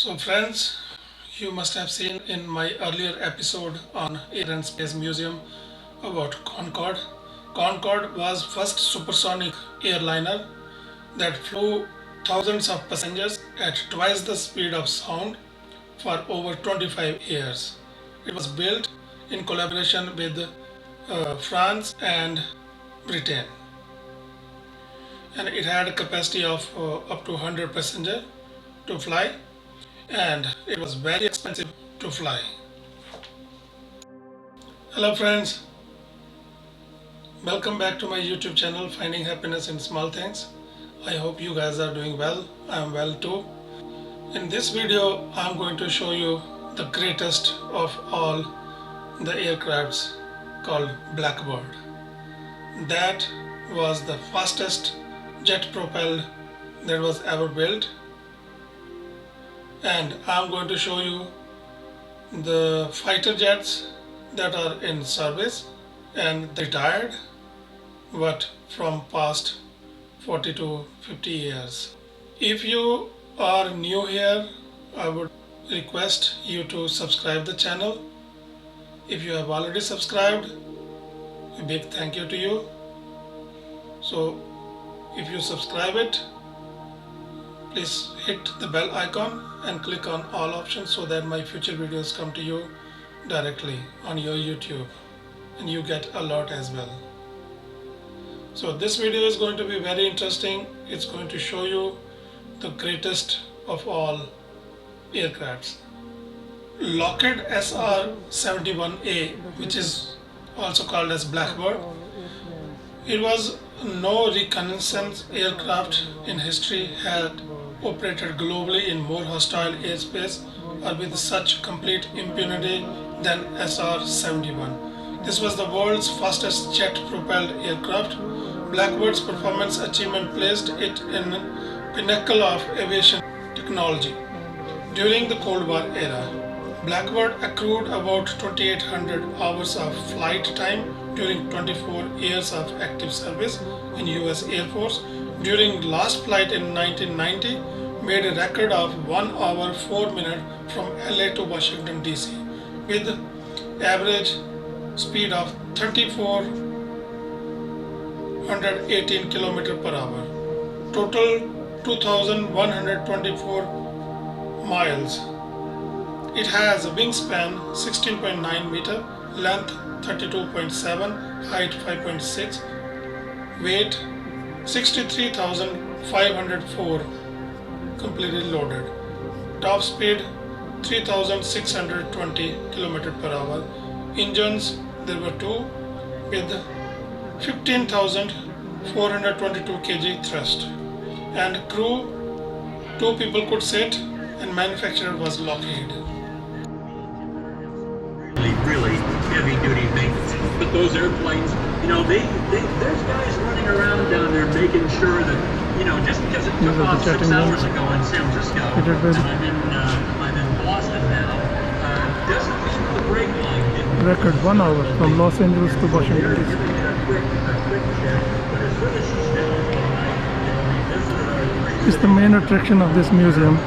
So friends, you must have seen in my earlier episode on Air and Space Museum about Concorde. Concorde was first supersonic airliner that flew thousands of passengers at twice the speed of sound for over 25 years. It was built in collaboration with France and Britain, and it had a capacity of up to 100 passengers to fly, and it was very expensive to fly. Hello friends, welcome back to my YouTube channel Finding Happiness in Small Things. I hope you guys are doing well. I am well too. In this video I'm going to show you the greatest of all the aircrafts called Blackbird. That was the fastest jet propelled that was ever built, and I'm going to show you the fighter jets that are in service and retired, but from past 40 to 50 years. If you are new here, I would request you to subscribe the channel. If you have already subscribed, a big thank you to you. So if you subscribe it, please hit the bell icon and click on all options so that my future videos come to you directly on your YouTube and you get alert as well. So this video is going to be very interesting. It's going to show you the greatest of all aircrafts. Lockheed SR-71A, which is also called as Blackbird. It was no reconnaissance aircraft in history had operated globally in more hostile airspace or with such complete impunity than SR-71. This was the world's fastest jet-propelled aircraft. Blackbird's performance achievement placed it in the pinnacle of aviation technology. During the Cold War era, Blackbird accrued about 2,800 hours of flight time during 24 years of active service in US Air Force. During last flight in 1990, made a record of 1 hour 4 minutes from LA to Washington DC with average speed of 3,418 km per hour. Total 2,124 miles. It has a wingspan 16.9 meter, length 32.7, height 5.6, weight 63,504, completely loaded. Top speed 3,620 km per hour. Engines, there were two with 15,422 kg thrust. And crew, 2 people could sit, and manufacturer was Lockheed. Really heavy duty maintenance. But those airplanes, there's guys running around down there making sure that, just because it took off 6 hours ago in San Francisco, and I'm in Boston now, doesn't mean the brake line didn't. Record 1 hour from Los Angeles to Washington. It's the main attraction of this museum.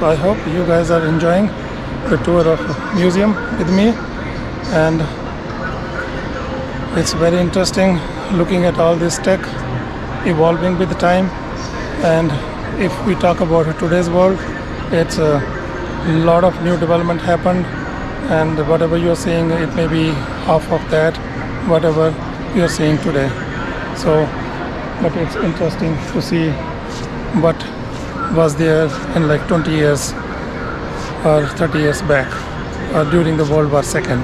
So I hope you guys are enjoying the tour of the museum with me, and it's very interesting looking at all this tech evolving with the time. And if we talk about today's world, it's a lot of new development happened, and whatever you're seeing, it may be half of that whatever you're seeing today. So but it's interesting to see what was there in like 20 years or 30 years back or during the World War II.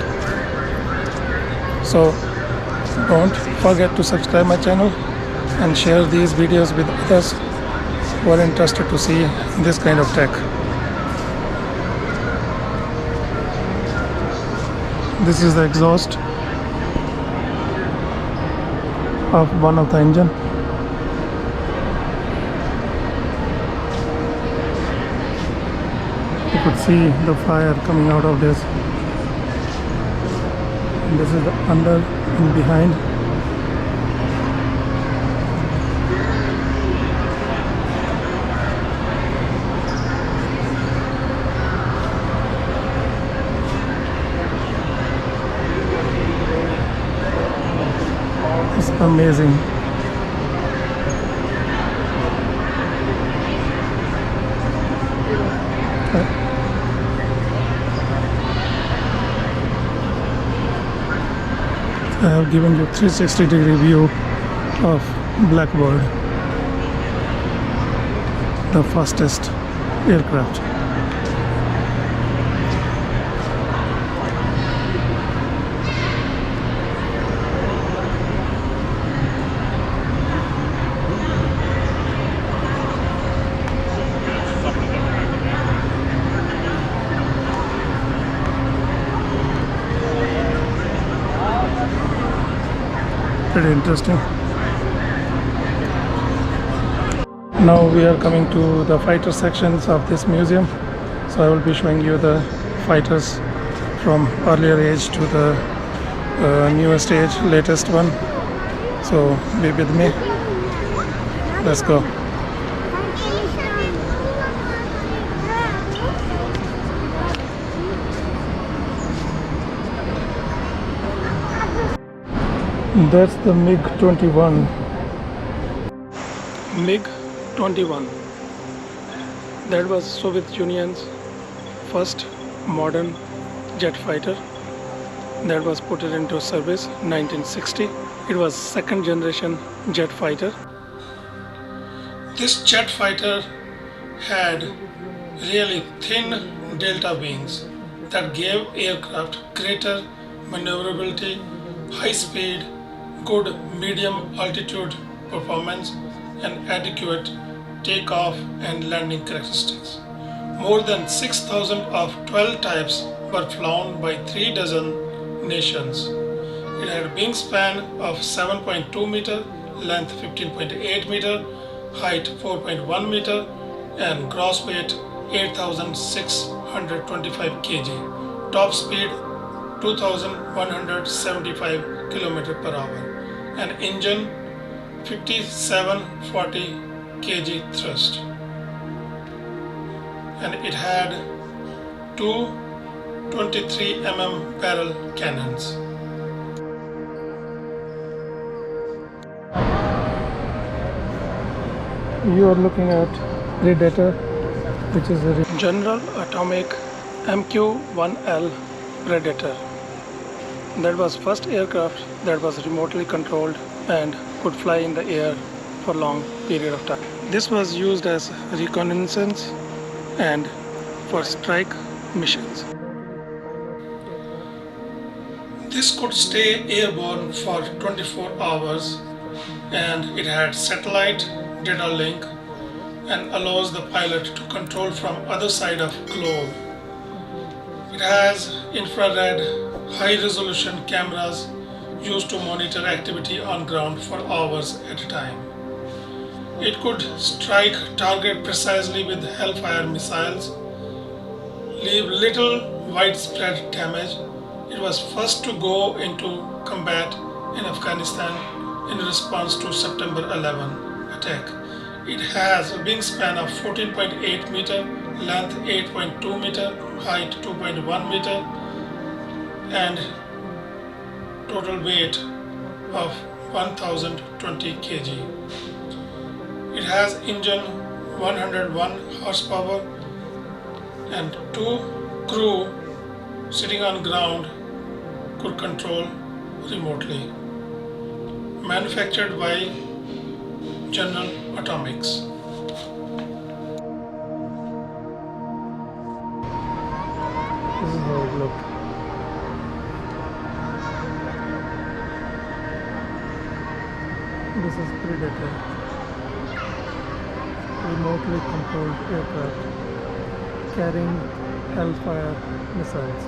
So don't forget to subscribe my channel and share these videos with others who are interested to see this kind of tech. This is the exhaust of one of the engine. You could see the fire coming out of this. and this is the under and behind. It's amazing. I have given you 360-degree view of Blackbird, the fastest aircraft. Pretty interesting. Now we are coming to the fighter sections of this museum. So I will be showing you the fighters from earlier age to the newest age, latest one. So be with me. Let's go. That's the MiG 21. MiG 21. That was Soviet Union's first modern jet fighter that was put into service 1960. It was second generation jet fighter. This jet fighter had really thin delta wings that gave aircraft greater maneuverability, high speed, good medium altitude performance, and adequate takeoff and landing characteristics. More than 6,000 of 12 types were flown by 3 dozen nations. It had a wingspan of 7.2 meter, length 15.8 meter, height 4.1 meter, and gross weight 8,625 kg. Top speed 2,175 km per hour. An engine 5740 kg thrust. And it had two 23 mm barrel cannons. You are looking at Predator, which is a General Atomic MQ-1L Predator. That was first aircraft that was remotely controlled and could fly in the air for long period of time. This was used as reconnaissance and for strike missions. This could stay airborne for 24 hours, and it had satellite data link and allows the pilot to control from other side of globe. It has infrared high-resolution cameras used to monitor activity on ground for hours at a time. It could strike target precisely with Hellfire missiles, leave little widespread damage. It was first to go into combat in Afghanistan in response to September 11 attack. It has a wingspan of 14.8 meter, length 8.2 meter, height 2.1 meter, and total weight of 1020 kg. It has engine 101 horsepower and 2 crew sitting on ground could control remotely. Manufactured by General Atomics. This is how it looks. This is Predator, remotely controlled aircraft carrying Hellfire missiles.